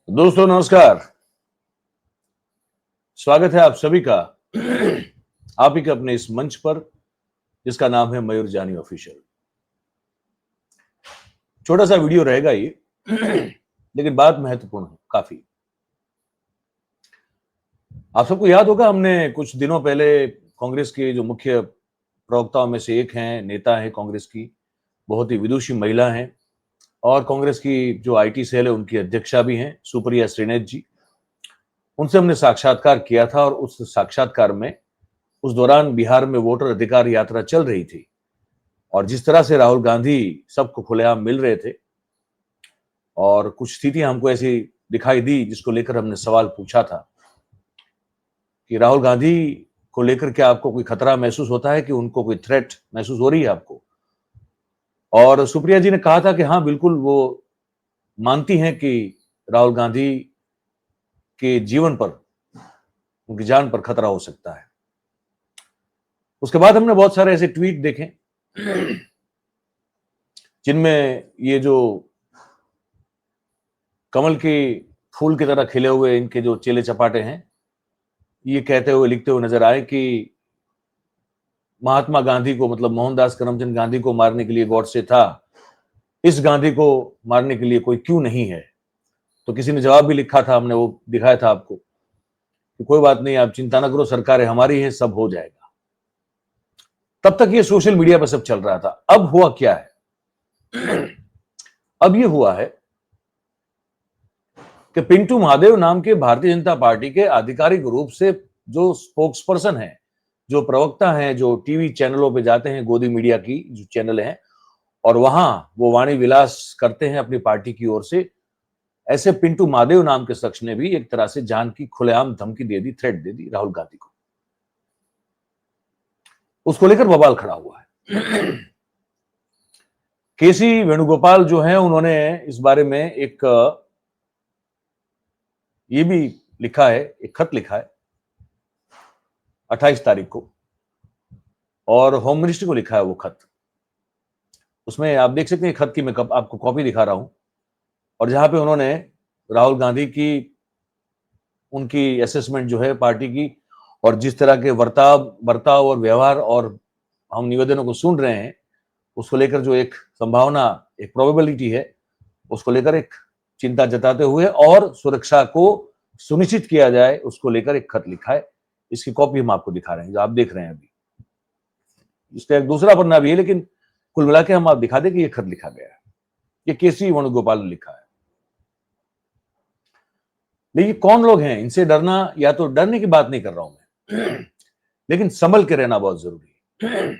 दोस्तों नमस्कार। स्वागत है आप सभी का आप ही के अपने इस मंच पर जिसका नाम है मयूर जानी ऑफिशियल। छोटा सा वीडियो रहेगा ये लेकिन बात महत्वपूर्ण है काफी। आप सबको याद होगा, हमने कुछ दिनों पहले कांग्रेस के जो मुख्य प्रवक्ताओं में से एक हैं, नेता है कांग्रेस की, बहुत ही विदुषी महिला हैं और कांग्रेस की जो आईटी सेल है उनकी अध्यक्षा भी हैं, सुप्रिया श्रीनेत जी। उनसे हमने साक्षात्कार किया था और उस साक्षात्कार में उस दौरान बिहार में वोटर अधिकार यात्रा चल रही थी और जिस तरह से राहुल गांधी सबको खुलेआम मिल रहे थे और कुछ स्थितियां हमको ऐसी दिखाई दी जिसको लेकर हमने सवाल पूछा था कि राहुल गांधी को लेकर क्या आपको कोई खतरा महसूस होता है, कि उनको कोई थ्रेट महसूस हो रही है आपको। और सुप्रिया जी ने कहा था कि हाँ बिल्कुल, वो मानती हैं कि राहुल गांधी के जीवन पर, उनकी जान पर खतरा हो सकता है। उसके बाद हमने बहुत सारे ऐसे ट्वीट देखे जिनमें ये जो कमल के फूल की तरह खिले हुए इनके जो चेले चपाटे हैं, ये कहते हुए लिखते हुए नजर आए कि महात्मा गांधी को, मतलब मोहनदास करमचंद गांधी को मारने के लिए गॉडसे था, इस गांधी को मारने के लिए कोई क्यों नहीं है। तो किसी ने जवाब भी लिखा था, हमने वो दिखाया था आपको कि कोई बात नहीं, आप चिंता ना करो, सरकारें हमारी है, सब हो जाएगा। तब तक ये सोशल मीडिया पर सब चल रहा था। अब हुआ क्या है अब ये हुआ है कि पिंटू महादेव नाम के भारतीय जनता पार्टी के आधिकारिक रूप से जो स्पोक्स पर्सन है, जो प्रवक्ता हैं, जो टीवी चैनलों पे जाते हैं, गोदी मीडिया की जो चैनल हैं, और वहां वो वाणी विलास करते हैं अपनी पार्टी की ओर से, ऐसे पिंटू महादेव नाम के शख्स ने भी एक तरह से जान की खुलेआम धमकी दे दी, थ्रेट दे दी राहुल गांधी को। उसको लेकर बवाल खड़ा हुआ है। केसी वेणुगोपाल जो है, उन्होंने इस बारे में एक ये भी लिखा है, एक खत लिखा है 28 तारीख को, और होम मिनिस्ट्री को लिखा है वो खत। उसमें आप देख सकते हैं खत की मैं आपको कॉपी दिखा रहा हूं, और जहां पे उन्होंने राहुल गांधी की, उनकी असेसमेंट जो है पार्टी की, और जिस तरह के बर्ताव और व्यवहार और हम निवेदनों को सुन रहे हैं, उसको लेकर जो एक संभावना, एक प्रोबेबिलिटी है, उसको लेकर एक चिंता जताते हुए और सुरक्षा को सुनिश्चित किया जाए, उसको लेकर एक खत लिखा है। इसकी कॉपी हम आपको दिखा रहे हैं, जो आप देख रहे हैं अभी। इसका एक दूसरा पन्ना भी है, लेकिन कुल मिला के हम आप दिखा दें कि ये खत लिखा गया है। ये केसी वेणुगोपाल ने लिखा है। लेकिन कौन लोग हैं, इनसे डरना, या तो डरने की बात नहीं कर रहा हूं मैं, लेकिन संभल के रहना बहुत जरूरी है।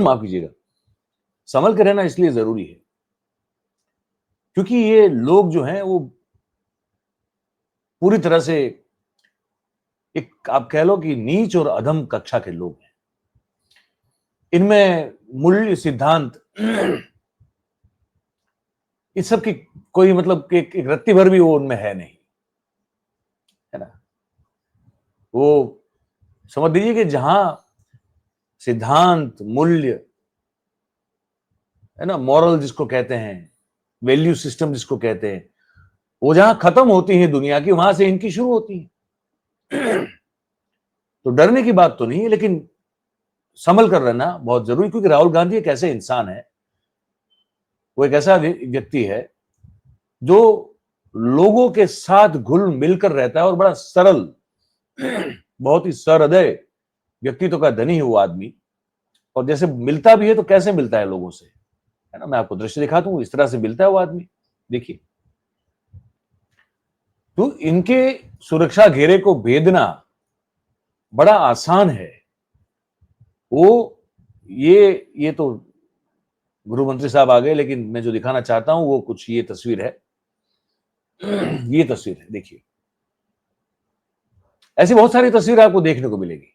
माफ कीजिएगा, संभल के रहना इसलिए जरूरी है क्योंकि ये लोग जो हैं वो पूरी तरह से एक, आप कह लो कि नीच और अधम कक्षा के लोग हैं। इनमें मूल्य सिद्धांत इस सब की कोई, मतलब एक रत्ती भर भी वो उनमें है नहीं, है ना। वो समझ लीजिए कि जहां सिद्धांत, मूल्य, है ना, मॉरल जिसको कहते हैं, वैल्यू सिस्टम जिसको कहते हैं, वो जहां खत्म होती है दुनिया की, वहां से इनकी शुरू होती है। तो डरने की बात तो नहीं है, लेकिन संभल कर रहना बहुत जरूरी, क्योंकि राहुल गांधी एक ऐसे इंसान है, वो एक ऐसा व्यक्ति है जो लोगों के साथ घुल मिलकर रहता है और बड़ा सरल, बहुत ही सहृदय व्यक्तित्व का धनी है वो आदमी। और जैसे मिलता भी है तो कैसे मिलता है लोगों से, है ना। मैं आपको दृश्य दिखाता हूं, इस तरह से मिलता है वो आदमी, देखिए। तो इनके सुरक्षा घेरे को भेदना बड़ा आसान है। वो ये तो गृह मंत्री साहब आ गए, लेकिन मैं जो दिखाना चाहता हूं वो कुछ ये तस्वीर है। ये तस्वीर है, देखिए। ऐसी बहुत सारी तस्वीरें आपको देखने को मिलेगी।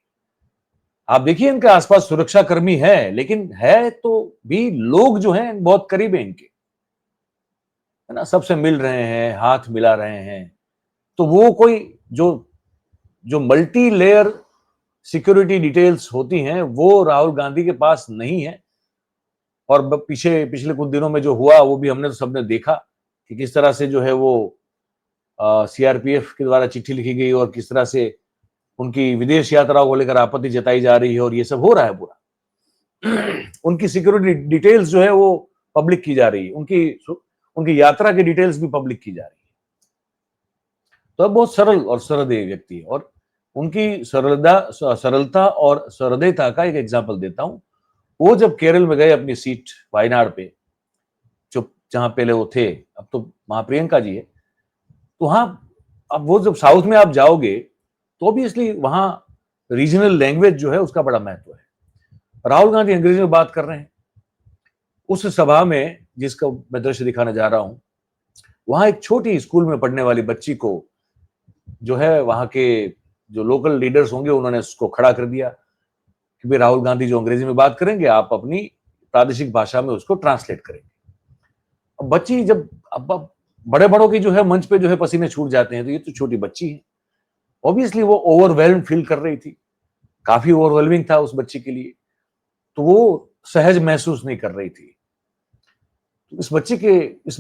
आप देखिए, इनके आसपास सुरक्षा कर्मी है, लेकिन है तो भी लोग जो हैं बहुत करीब है इनके, है ना, सबसे मिल रहे हैं, हाथ मिला रहे हैं। तो वो कोई जो जो मल्टी लेयर सिक्योरिटी डिटेल्स होती हैं, वो राहुल गांधी के पास नहीं है। और पिछले कुछ दिनों में जो हुआ वो भी हमने तो सबने देखा, कि किस तरह से जो है वो सीआरपीएफ के द्वारा चिट्ठी लिखी गई और किस तरह से उनकी विदेश यात्राओं को लेकर आपत्ति जताई जा रही है, और ये सब हो रहा है पूरा। उनकी सिक्योरिटी डिटेल्स जो है वो पब्लिक की जा रही है, उनकी यात्रा की डिटेल्स भी पब्लिक की जा रही है। तो अब बहुत सरल और सहृदय व्यक्ति है, और उनकी सरलता और सहृदयता का एक एग्जाम्पल देता हूं। वो जब केरल में गए अपनी सीट वायनाड पे, जो जहां पहले वो थे, अब तो महाप्रियंका जी है, तो वहां अब वो जब साउथ में आप जाओगे तो ऑब्वियसली वहां रीजनल लैंग्वेज जो है उसका बड़ा महत्व है। राहुल गांधी अंग्रेजी में बात कर रहे हैं। उस सभा में जिसका मैं दृश्य दिखाने जा रहा हूं, वहां एक छोटी स्कूल में पढ़ने वाली बच्ची को जो है वहां के जो लोकल लीडर्स होंगे उन्होंने उसको खड़ा कर दिया कि भाई राहुल गांधी जो अंग्रेजी में बात करेंगे आप अपनी प्रादेशिक भाषा में उसको ट्रांसलेट करेंगे। अब बच्ची जब अब बड़े बड़ों की जो है मंच पे जो है पसीने छूट जाते हैं, तो ये तो छोटी बच्ची है, ऑब्वियसली वो ओवरवेल्म फील कर रही थी, काफी ओवरवेलमिंग था उस बच्ची के लिए, तो वो सहज महसूस नहीं कर रही थी। तो इस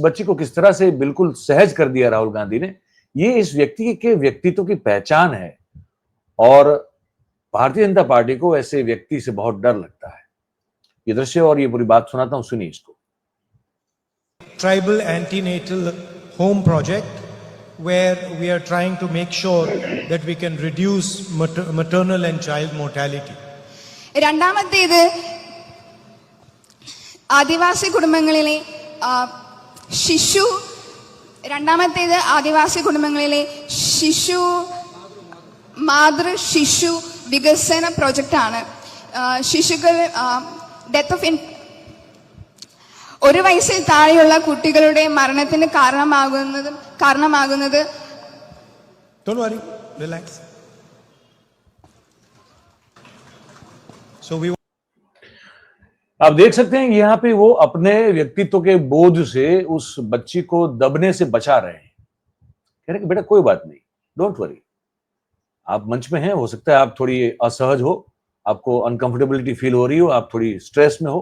बच्ची को किस तरह से बिल्कुल सहज कर दिया राहुल गांधी ने, ये इस व्यक्ति के व्यक्तित्व की पहचान है। और भारतीय जनता पार्टी को ऐसे व्यक्ति से बहुत डर लगता है। ये दृश्य और ये पूरी बात सुनाता हूं, सुनिए इसको। Tribal antenatal home project where we are trying to make sure that we can reduce maternal and child mortality. രണ്ടാമത്തേത് ആദിവാസി കുടുംബങ്ങളിലെ ശിശു മാതൃ ശിശു വികസന പ്രൊജക്റ്റാണ്. ശിശുക്കൾ ഡെത്ത് ഓഫ് ഒരു വയസ്സിൽ താഴെയുള്ള കുട്ടികളുടെ മരണത്തിന് കാരണമാകുന്നത് Don't worry, relax. So we आप देख सकते हैं यहाँ पे वो अपने व्यक्तित्व के बोझ से उस बच्ची को दबने से बचा रहे हैं। कह रहे कि बेटा कोई बात नहीं, डोंट वरी, आप मंच में हैं, हो सकता है आप थोड़ी असहज हो, आपको अनकंफर्टेबिलिटी फील हो रही हो, आप थोड़ी स्ट्रेस में हो,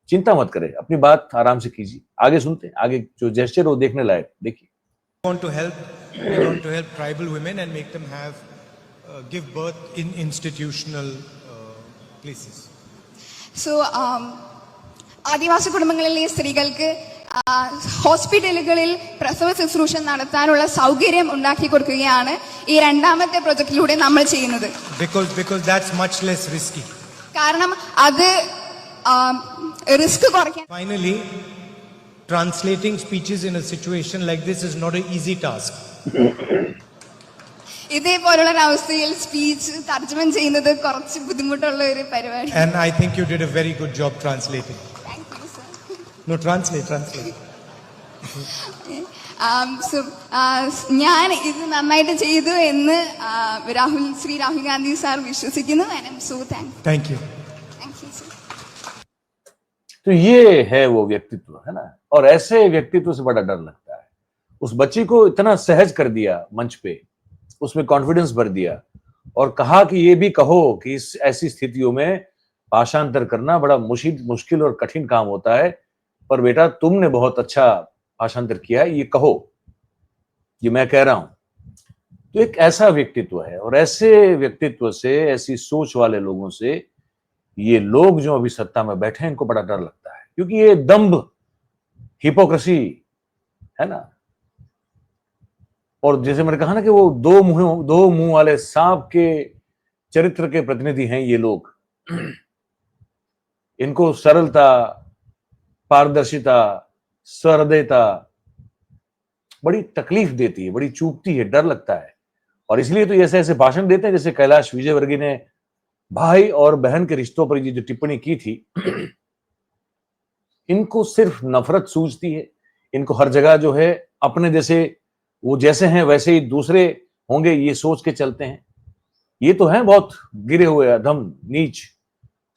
चिंता मत करें, अपनी बात आराम से कीजिए। आगे सुनते हैं, आगे जो जेस्चर वो देखने लायक, देखिए। We want to help tribal women and make them have give birth in institutional places. So Adivasi കുടുംബങ്ങളിലെ സ്ത്രീകൾക്ക് ഹോസ്പിറ്റലുകളിൽ പ്രസവ ശുശ്രൂഷ നടത്താനുള്ള സൗകര്യം ഉണ്ടാക്കി കൊടുക്കുകയാണ് ഈ രണ്ടാമത്തെ പ്രൊജക്റ്റിലൂടെ നമ്മൾ ചെയ്യുന്നത്. Because that's much less risky. കാരണം അത് റിസ്ക് കുറയ്ക്കാൻ. Finally, translating speeches in a situation like this is not an easy task. ഇതേപോലുള്ള അവസ്ഥയിൽ സ്പീച്ച് തർജ്ജമ ചെയ്യുന്നത് കുറച്ച് ബുദ്ധിമുട്ടുള്ള ഒരു പരിപാടി. And I think you did a very good job translating. Thank you, sir. No, translate. So ഞാൻ ഇത് നന്നായിട്ട് ചെയ്തു എന്ന് ശ്രീ രാഹുൽ ഗാന്ധി സാർ വിശ്വസിക്കുന്നു. I am so thankful. Thank you. Thank you, sir. तो ये है वो व्यक्तित्व, है ना, और ऐसे व्यक्तित्व से बड़ा डर लगता है। उस बच्ची को इतना सहज कर दिया मंच पे, उसमें कॉन्फिडेंस भर दिया और कहा कि ये भी कहो कि इस ऐसी स्थितियों में भाषांतर करना बड़ा मुश्किल और कठिन काम होता है, पर बेटा तुमने बहुत अच्छा भाषांतर किया है, ये कहो, ये मैं कह रहा हूं। तो एक ऐसा व्यक्तित्व है, और ऐसे व्यक्तित्व से, ऐसी सोच वाले लोगों से ये लोग जो अभी सत्ता में बैठे हैं इनको बड़ा डर लगता है, क्योंकि ये दंभ, हिपोक्रेसी है ना। और जैसे मैंने कहा ना कि वो दो मुंह वाले सांप के चरित्र के प्रतिनिधि हैं ये लोग। इनको सरलता, पारदर्शिता, सहृदयता बड़ी तकलीफ देती है, बड़ी चूकती है, डर लगता है। और इसलिए तो ऐसे ऐसे भाषण देते हैं, जैसे कैलाश विजयवर्गीय ने भाई और बहन के रिश्तों पर जो टिप्पणी की थी, इनको सिर्फ नफरत सूझती है। इनको हर जगह जो है अपने जैसे वो जैसे हैं वैसे ही दूसरे होंगे, ये सोच के चलते हैं। ये तो हैं बहुत गिरे हुए अधम नीच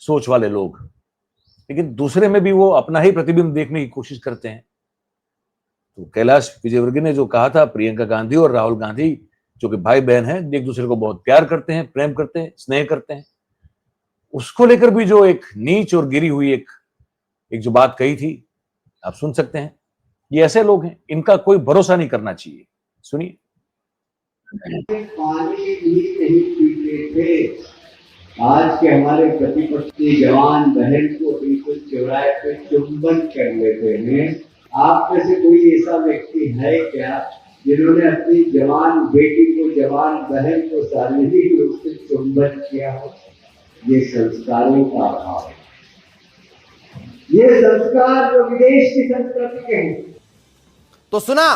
सोच वाले लोग, लेकिन दूसरे में भी वो अपना ही प्रतिबिंब देखने की कोशिश करते हैं। तो कैलाश विजयवर्गीय ने जो कहा था, प्रियंका गांधी और राहुल गांधी जो कि भाई बहन हैं, एक दूसरे को बहुत प्यार करते हैं, प्रेम करते हैं, स्नेह करते हैं, उसको लेकर भी जो एक नीच और गिरी हुई एक जो बात कही थी, आप सुन सकते हैं। ये ऐसे लोग हैं, इनका कोई भरोसा नहीं करना चाहिए। सुनिए। पानी भी नहीं पीते थे। आज के हमारे प्रतिपक्षी जवान बहन को बिल्कुल चौराहे पे चुंबन कर लेते हैं। आप में से कोई ऐसा व्यक्ति है क्या जिन्होंने अपनी जवान बेटी को, जवान बहन को शारीरिक रूप से चुंबन किया हो? ये संस्कारों का अभाव है। ये संस्कार जो विदेश की संस्कृति के हैं। तो सुना,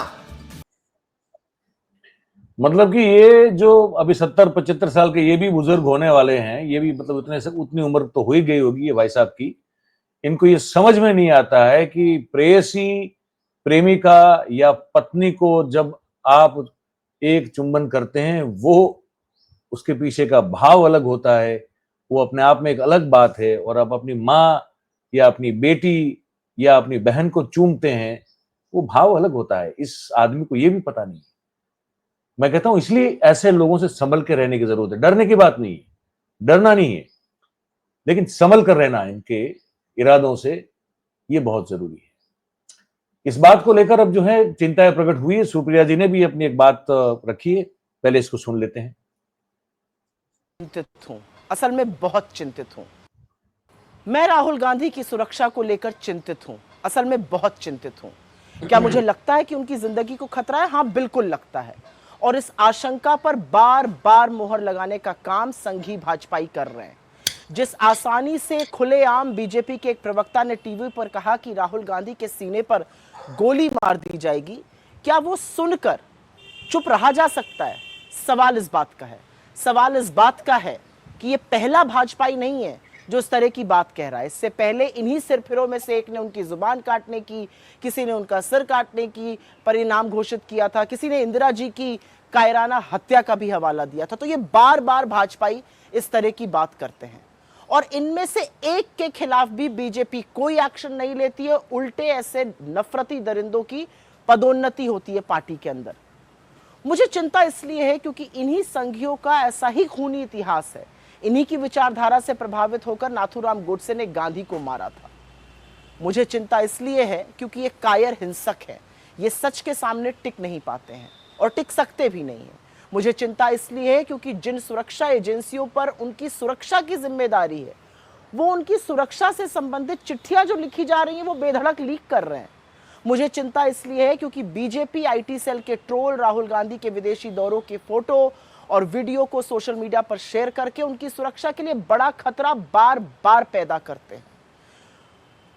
मतलब कि ये जो अभी 70-75 साल के ये भी बुजुर्ग होने वाले हैं, ये भी मतलब उतनी उम्र तो हो ही गई होगी ये भाई साहब की। इनको ये समझ में नहीं आता है कि प्रेयसी, प्रेमिका या पत्नी को जब आप एक चुंबन करते हैं, वो उसके पीछे का भाव अलग होता है, वो अपने आप में एक अलग बात है। और आप अपनी माँ या अपनी बेटी या अपनी बहन को चूमते हैं, वो भाव अलग होता है। इस आदमी को ये भी पता नहीं है। मैं कहता हूं इसलिए ऐसे लोगों से संभल के रहने की जरूरत है। डरने की बात नहीं है, डरना नहीं है, लेकिन संभल कर रहना इनके इरादों से, ये बहुत जरूरी है। इस बात को लेकर अब जो है चिंताएं प्रकट हुई है। सुप्रिया जी ने भी अपनी एक बात रखी है, पहले इसको सुन लेते हैं। चिंतित हूं, असल में बहुत चिंतित हूं। मैं राहुल गांधी की सुरक्षा को लेकर चिंतित हूं, असल में बहुत चिंतित हूं। क्या मुझे लगता है कि उनकी जिंदगी को खतरा है? हाँ, बिल्कुल लगता है। और इस आशंका पर बार बार मोहर लगाने का काम संघी भाजपाई कर रहे हैं। जिस आसानी से खुलेआम बीजेपी के एक प्रवक्ता ने टीवी पर कहा कि राहुल गांधी के सीने पर गोली मार दी जाएगी, क्या वो सुनकर चुप रहा जा सकता है? सवाल इस बात का है, सवाल इस बात का है कि ये पहला भाजपाई नहीं है जो इस तरह की बात कह रहा है। इससे पहले इन्हीं सिरफिरों में से एक ने उनकी जुबान काटने की, किसी ने उनका सिर काटने की परिणाम घोषित किया था, किसी ने इंदिरा जी की कायराना हत्या का भी हवाला दिया था। तो ये बार बार भाजपाई इस तरह की बात करते हैं और इनमें से एक के खिलाफ भी बीजेपी कोई एक्शन नहीं लेती है। उल्टे ऐसे नफरती दरिंदों की पदोन्नति होती है पार्टी के अंदर। मुझे चिंता इसलिए है क्योंकि इन्हीं संघियों का ऐसा ही खूनी इतिहास है। इन्हीं की विचारधारा से प्रभावित होकर नाथूराम गोडसे ने गांधी को मारा था। मुझे चिंता इसलिए है क्योंकि ये कायर हिंसक है, ये सच के सामने टिक नहीं पाते हैं और टिक सकते भी नहीं है। मुझे चिंता इसलिए है क्योंकि जिन सुरक्षा एजेंसियों पर उनकी सुरक्षा की जिम्मेदारी है, वो उनकी सुरक्षा से संबंधित चिट्ठियां जो लिखी जा रही हैं वो बेधड़क लीक कर रहे हैं। मुझे चिंता इसलिए है क्योंकि बीजेपी आईटी सेल के ट्रोल राहुल गांधी के विदेशी दौरों के फोटो और वीडियो को सोशल मीडिया पर शेयर करके उनकी सुरक्षा के लिए बड़ा खतरा बार बार पैदा करते हैं।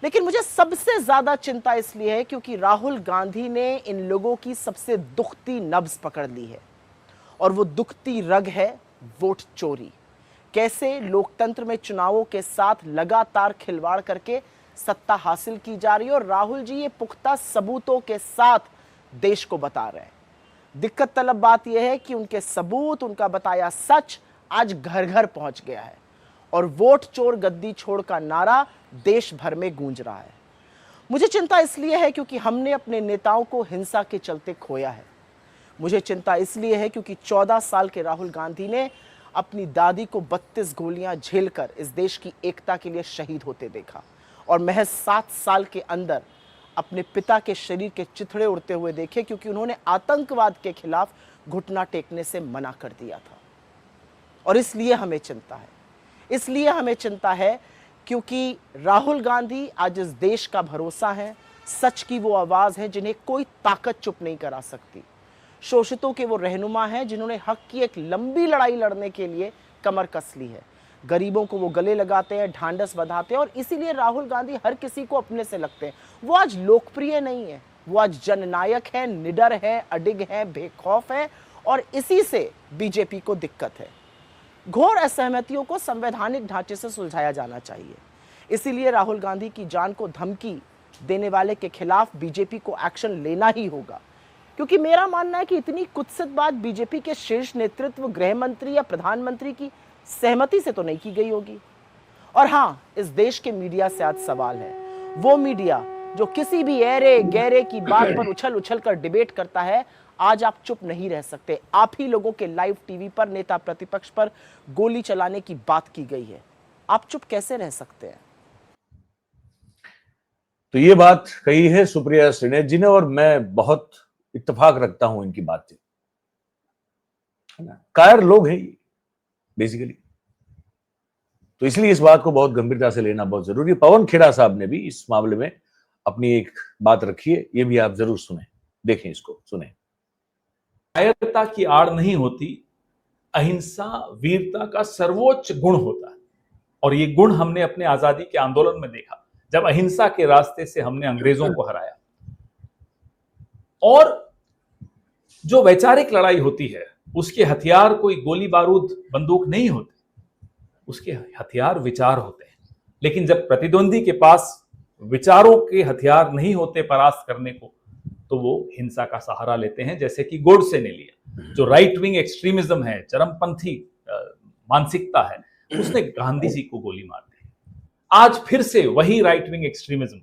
लेकिन मुझे सबसे ज्यादा चिंता इसलिए है क्योंकि राहुल गांधी ने इन लोगों की सबसे दुखती नब्ज पकड़ ली है और वो दुखती रग है वोट चोरी। कैसे लोकतंत्र में चुनावों के साथ लगातार खिलवाड़ करके सत्ता हासिल की जा रही है और राहुल जी ये पुख्ता सबूतों के साथ देश को बता रहे हैं। दिक्कत तलब बात यह है कि उनके सबूत, उनका बताया सच आज घर घर पहुंच गया है और वोट चोर गद्दी छोड़ का नारा देश भर में गूंज रहा है। मुझे चिंता इसलिए है क्योंकि हमने अपने नेताओं को हिंसा के चलते खोया है। मुझे चिंता इसलिए है क्योंकि 14 साल के राहुल गांधी ने अपनी दादी को 32 गोलियां झेलकर इस देश की एकता के लिए शहीद होते देखा और महज 7 साल के अंदर अपने पिता के शरीर के चिथड़े उड़ते हुए देखे क्योंकि उन्होंने आतंकवाद के खिलाफ घुटना टेकने से मना कर दिया था। और इसलिए हमें चिंता है, इसलिए हमें चिंता है क्योंकि राहुल गांधी आज इस देश का भरोसा है, सच की वो आवाज है जिन्हें कोई ताकत चुप नहीं करा सकती। शोषितों के वो रहनुमा हैं जिन्होंने हक की एक लंबी लड़ाई लड़ने के लिए कमर कस ली है। गरीबों को वो गले लगाते हैं, ढांढस बंधाते हैं और इसीलिए राहुल गांधी हर किसी को अपने से लगते हैं। वो आज लोकप्रिय नहीं है, वो आज जननायक है, निडर है, अडिग है, बेखौफ है और इसी से बीजेपी को दिक्कत है। घोर असहमतियों को संवैधानिक ढांचे से सुलझाया जाना चाहिए। इसीलिए राहुल गांधी की जान को धमकी देने वाले के खिलाफ बीजेपी को एक्शन लेना ही होगा, क्योंकि मेरा मानना है कि इतनी कुत्सित बात बीजेपी के शीर्ष नेतृत्व, गृह मंत्री या प्रधानमंत्री की सहमति से तो नहीं की गई होगी। और हां, इस देश के मीडिया से आज सवाल है, वो मीडिया जो किसी भी ऐरे गहरे की बात पर उछल उछल कर डिबेट करता है, आज आप चुप नहीं रह सकते। आप ही लोगों के लाइव टीवी पर नेता प्रतिपक्ष पर गोली चलाने की बात की गई है, आप चुप कैसे रह सकते हैं? तो ये बात कही है सुप्रिया श्रीनेत जी ने, और मैं बहुत इत्तेफाक रखता हूं इनकी बात से, है ना। कायर लोग हैं ये बेसिकली, तो इसलिए इस बात को बहुत गंभीरता से लेना बहुत जरूरी है। पवन खेड़ा साहब ने भी इस मामले में अपनी एक बात रखी है, ये भी आप जरूर सुने, देखें इसको, सुने। कायरता की आड़ नहीं होती, अहिंसा वीरता का सर्वोच्च गुण होता है। और ये गुण हमने अपने आजादी के आंदोलन में देखा, जब अहिंसा के रास्ते से हमने अंग्रेजों को हराया। और जो वैचारिक लड़ाई होती है उसके हथियार कोई गोली बारूद बंदूक नहीं होते, उसके हथियार विचार होते हैं। लेकिन जब प्रतिद्वंदी के पास विचारों के हथियार नहीं होते परास्त करने को, तो वो हिंसा का सहारा लेते हैं, जैसे कि गोडसे ने लिया। जो राइट विंग एक्सट्रीमिज्म है, चरमपंथी मानसिकता है, उसने गांधी जी को गोली मार दी। आज फिर से वही right wing extremism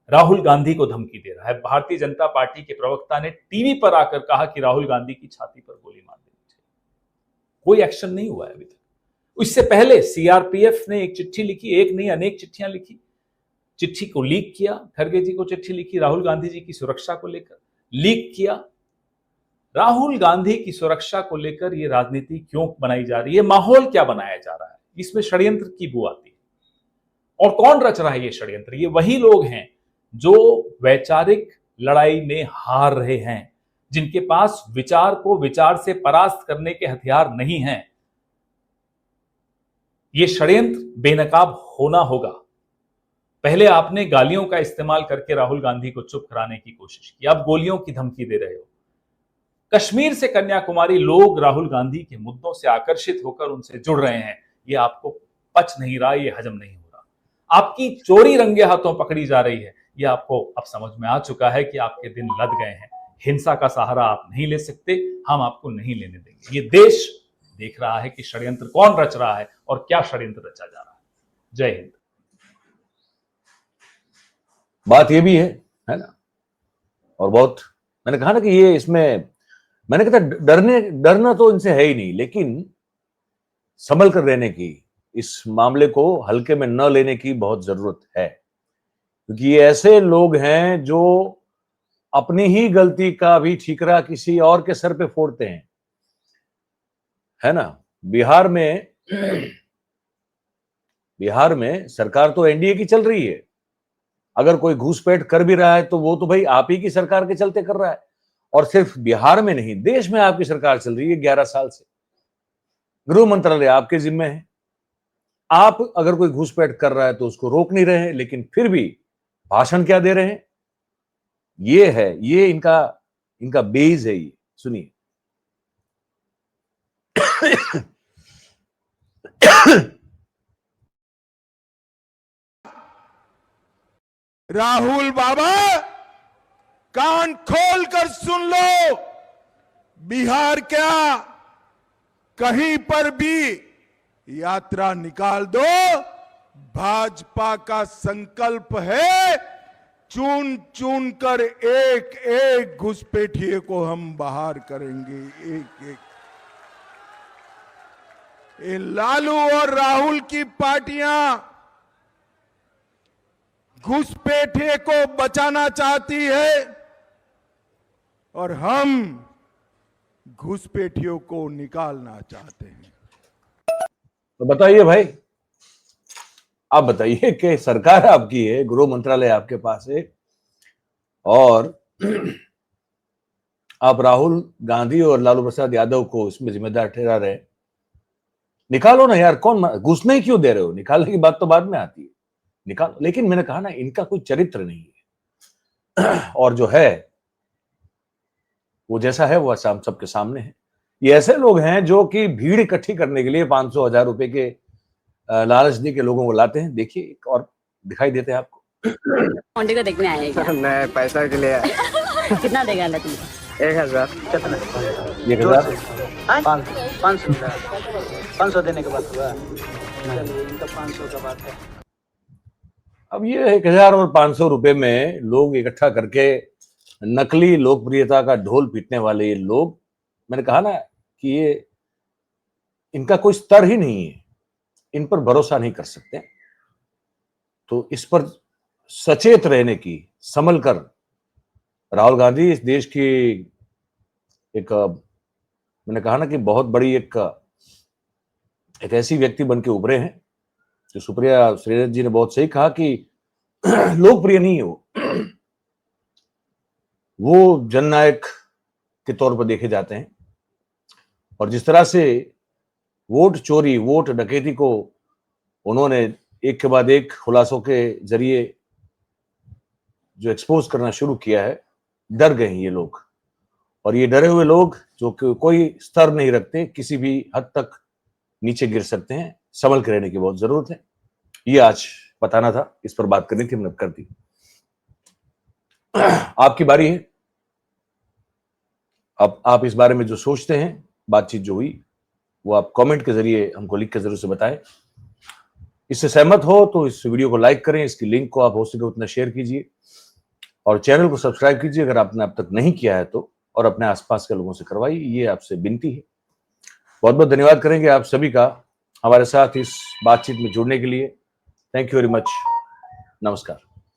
Rahul Gandhi को धमकी दे रहा है। भारतीय जनता पार्टी के प्रवक्ता ने टीवी पर आकर कहा कि राहुल गांधी की छाती पर गोली मार देनी चाहिए। कोई एक्शन नहीं हुआ है अभी तक। इससे पहले सीआरपीएफ ने एक चिट्ठी लिखी, एक नहीं अनेक चिट्ठियां लिखी, चिट्ठी को लीक किया। खड़गे जी को चिट्ठी लिखी राहुल गांधी जी की सुरक्षा को लेकर, लीक किया। राहुल गांधी की सुरक्षा को लेकर यह राजनीति क्यों बनाई जा रही है, माहौल क्या बनाया जा रहा है, इसमें षड्यंत्र की बू आती है। और कौन रच रहा है ये षड्यंत्र? ये वही लोग हैं जो वैचारिक लड़ाई में हार रहे हैं, जिनके पास विचार को विचार से परास्त करने के हथियार नहीं हैं। ये षड्यंत्र बेनकाब होना होगा। पहले आपने गालियों का इस्तेमाल करके राहुल गांधी को चुप कराने की कोशिश की, अब गोलियों की धमकी दे रहे हो। कश्मीर से कन्याकुमारी लोग राहुल गांधी के मुद्दों से आकर्षित होकर उनसे जुड़ रहे हैं। ये आपको पच नहीं रहा, ये हजम नहीं हो रहा। आपकी चोरी रंगे हाथों पकड़ी जा रही है, ये आपको अब समझ में आ चुका है कि आपके दिन लद गए हैं। हिंसा का सहारा आप नहीं ले सकते, हम आपको नहीं लेने देंगे। ये देश देख रहा है कि षड्यंत्र कौन रच रहा है और क्या षड्यंत्र रचा जा रहा है। जय हिंद। बात ये भी है ना। और बहुत मैंने कहा ना कि ये इसमें मैंने कहा डरना तो इनसे है ही नहीं, लेकिन संभल कर रहने की, इस मामले को हल्के में न लेने की बहुत जरूरत है। क्योंकि ये ऐसे लोग हैं जो अपनी ही गलती का भी ठीकरा किसी और के सर पे फोड़ते हैं, है ना। बिहार में सरकार तो एनडीए की चल रही है। अगर कोई घूसपैठ कर भी रहा है तो वो तो भाई आप ही की सरकार के चलते कर रहा है। और सिर्फ बिहार में नहीं, देश में आपकी सरकार चल रही है 11 साल से। गृह मंत्रालय आपके जिम्मे है। आप अगर कोई घूसपैठ कर रहा है तो उसको रोक नहीं रहे हैं, लेकिन फिर भी भाषण क्या दे रहे हैं। ये है, ये इनका बेस है। ये सुनिए। राहुल बाबा, कान खोल कर सुन लो। बिहार क्या, कहीं पर भी यात्रा निकाल दो, भाजपा का संकल्प है चुन चुन कर एक एक घुसपैठिए को हम बाहर करेंगे, एक एक। ये लालू और राहुल की पार्टियां घुसपैठिए को बचाना चाहती है और हम घुसपैठियों को निकालना चाहते हैं। तो बताइए भाई, आप बताइए कि सरकार आपकी है, गृह मंत्रालय आपके पास है, और आप राहुल गांधी और लालू प्रसाद यादव को इसमें जिम्मेदार ठहरा रहे। निकालो ना यार, कौन घुसने ही क्यों दे रहे हो? निकालने की बात तो बाद में आती है, निकालो। लेकिन मैंने कहा ना, इनका कोई चरित्र नहीं है, और जो है वो जैसा है वो सबके सामने है। ये ऐसे लोग हैं जो कि भीड़ इकट्ठी करने के लिए 500-1000 रुपए के लालच दे के लोगों को लाते हैं। देखिए, एक और दिखाई देते हैं आपको। होंडे को देखने आए क्या? मैं पैसा के लिए कितना देगा अल्लाह तुमको? 1000। कितना? 1000 500 देने के बाद हुआ। चलिए, इनका 500 का बात है। अब ये 1000 और 500 रुपए में लोग इकट्ठा करके नकली लोकप्रियता का ढोल पीटने वाले ये लोग, मैंने कहा ना कि ये इनका कोई स्तर ही नहीं है, इन पर भरोसा नहीं कर सकते। तो इस पर सचेत रहने की, संभल कर। राहुल गांधी इस देश की एक मैंने कहा ना कि बहुत बड़ी एक ऐसी व्यक्ति बन के उभरे हैं, जो सुप्रिया श्रीनाथ जी ने बहुत सही कहा कि लोकप्रिय नहीं है वो जननायक के तौर पर देखे जाते हैं। और जिस तरह से वोट चोरी, वोट डकैती को उन्होंने एक के बाद एक खुलासों के जरिए जो एक्सपोज करना शुरू किया है, डर गए हैं ये लोग। और ये डरे हुए लोग जो कोई स्तर नहीं रखते, किसी भी हद तक नीचे गिर सकते हैं, संभल के रहने की बहुत जरूरत है। ये आज बताना था, इस पर बात करनी थी, हमने कर दी। आपकी बारी है। अब आप इस बारे में जो सोचते हैं, बातचीत जो हुई, वो आप कमेंट के जरिए हमको लिख के जरूर से बताएं। इससे सहमत हो तो इस वीडियो को लाइक करें, इसकी लिंक को आप हो सके उतना शेयर कीजिए और चैनल को सब्सक्राइब कीजिए अगर आपने अब तक नहीं किया है तो, और अपने आसपास के लोगों से करवाइए, ये आपसे विनती है। बहुत बहुत धन्यवाद करेंगे आप सभी का हमारे साथ इस बातचीत में जुड़ने के लिए। Thank you very much. नमस्कार।